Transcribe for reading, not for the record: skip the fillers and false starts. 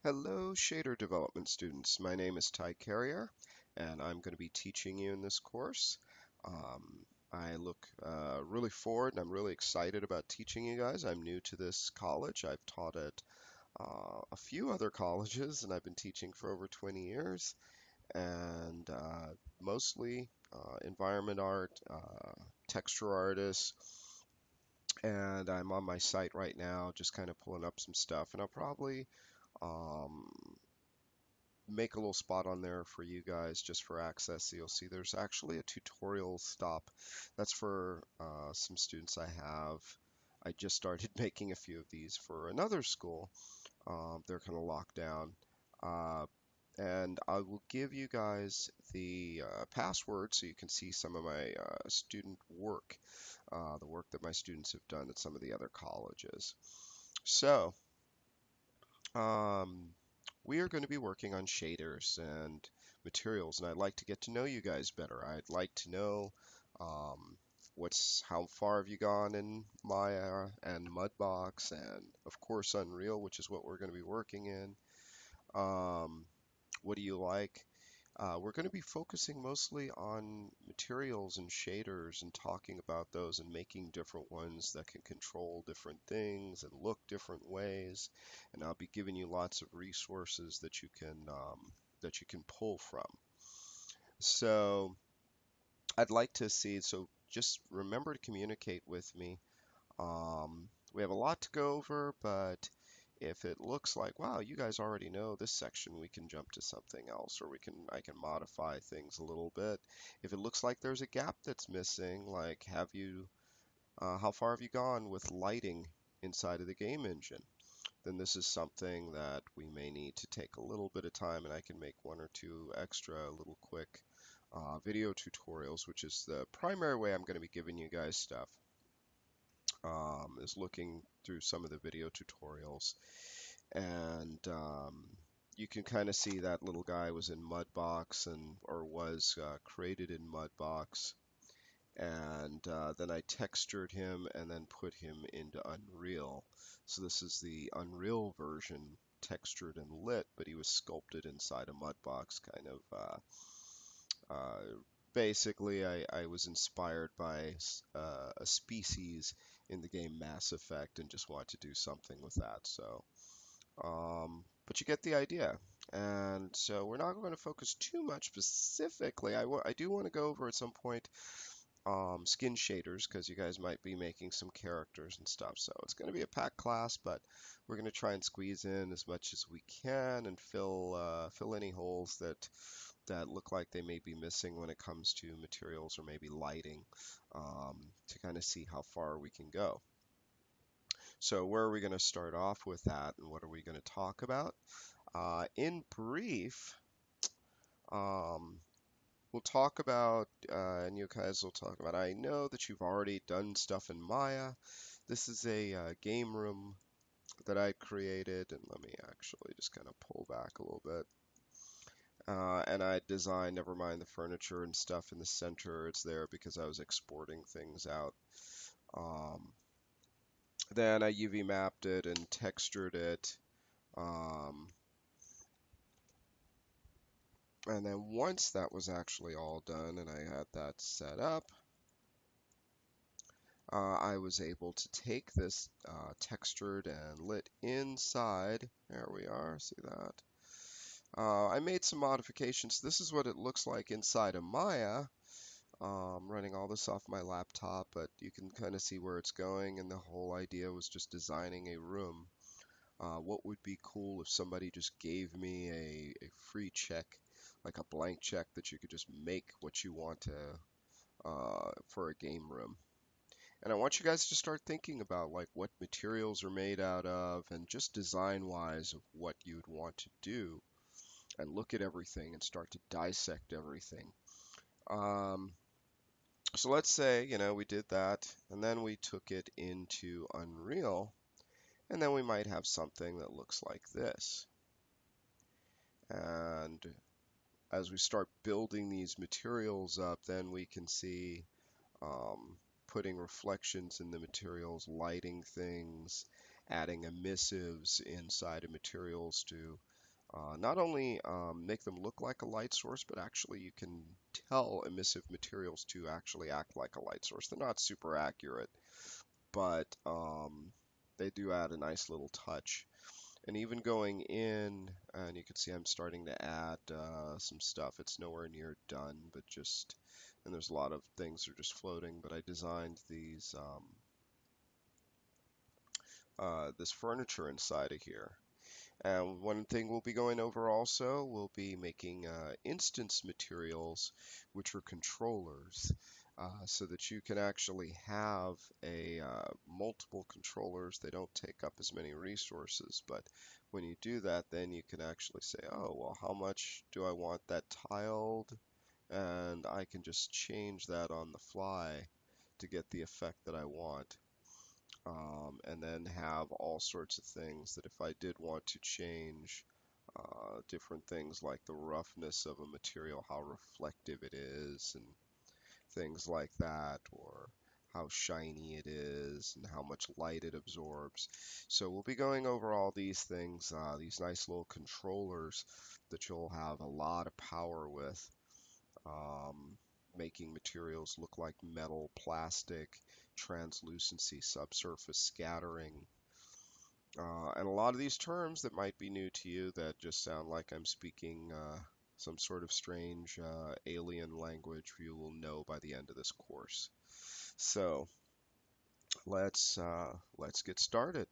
Hello, shader development students. My name is Ty Carrier, and I'm going to be teaching you in this course. I look really forward and I'm really excited about teaching you guys. I'm new to this college. I've taught at a few other colleges, and I've been teaching for over 20 years, and mostly environment art, texture artists, and I'm on my site right now just kind of pulling up some stuff, and I'll probably um, make a little spot on there for you guys just for access. So you'll see there's actually a tutorial stop. That's for some students I have. I just started making a few of these for another school. They're kind of locked down. Uh, and I will give you guys the password so you can see some of my student work, the work that my students have done at some of the other colleges. So, um, we are going to be working on shaders and materials, and I'd like to get to know you guys better. I'd like to know how far have you gone in Maya and Mudbox, and of course Unreal, which is what we're going to be working in. Um, what do you like? We're going to be focusing mostly on materials and shaders and talking about those and making different ones that can control different things and look different ways. And I'll be giving you lots of resources that you can pull from. So I'd like to see. So just remember to communicate with me. We have a lot to go over, but if it looks like, wow, you guys already know this section, we can jump to something else, or I can modify things a little bit. If it looks like there's a gap that's missing, like how far have you gone with lighting inside of the game engine? Then this is something that we may need to take a little bit of time, and I can make one or two extra little quick video tutorials, which is the primary way I'm going to be giving you guys stuff, is looking through some of the video tutorials. And you can kind of see that little guy was in Mudbox or was created in Mudbox. And then I textured him and then put him into Unreal. So this is the Unreal version, textured and lit, but he was sculpted inside a Mudbox kind of. Basically, I was inspired by a species in the game Mass Effect and just wanted to do something with that. But you get the idea. And so we're not going to focus too much specifically. I do want to go over at some point skin shaders because you guys might be making some characters and stuff. So it's going to be a packed class, but we're going to try and squeeze in as much as we can and fill any holes that look like they may be missing when it comes to materials or maybe lighting, to kind of see how far we can go. So where are we going to start off with that, and what are we going to talk about? In brief, um, we'll talk about, and you guys will talk about, I know that you've already done stuff in Maya. This is a game room that I created, and let me actually just kind of pull back a little bit. And I designed, never mind the furniture and stuff in the center, it's there because I was exporting things out. Um, then I UV mapped it and textured it. Um, and then once that was actually all done and I had that set up, I was able to take this textured and lit inside. There we are, see that? I made some modifications. This is what it looks like inside of Maya. Running all this off my laptop, but you can kind of see where it's going, and the whole idea was just designing a room. What would be cool if somebody just gave me a free check, like a blank check that you could just make what you want to for a game room. And I want you guys to start thinking about like what materials are made out of and just design wise of what you'd want to do and look at everything and start to dissect everything. Um, So let's say, we did that and then we took it into Unreal, and then we might have something that looks like this. And as we start building these materials up, then we can see putting reflections in the materials, lighting things, adding emissives inside of materials to Not only make them look like a light source, but actually you can tell emissive materials to actually act like a light source. They're not super accurate, but they do add a nice little touch. And even going in, and you can see I'm starting to add some stuff. It's nowhere near done, but just, and there's a lot of things that are just floating, but I designed this furniture inside of here. And one thing we'll be going over also, we'll be making instance materials, which are controllers, so that you can actually have a multiple controllers. They don't take up as many resources, but when you do that, then you can actually say, oh, well, how much do I want that tiled? And I can just change that on the fly to get the effect that I want. And then have all sorts of things that if I did want to change different things like the roughness of a material, how reflective it is, and things like that, or how shiny it is, and how much light it absorbs. So we'll be going over all these things, these nice little controllers that you'll have a lot of power with. Making materials look like metal, plastic, translucency, subsurface scattering, and a lot of these terms that might be new to you that just sound like I'm speaking some sort of strange alien language you will know by the end of this course. So let's get started.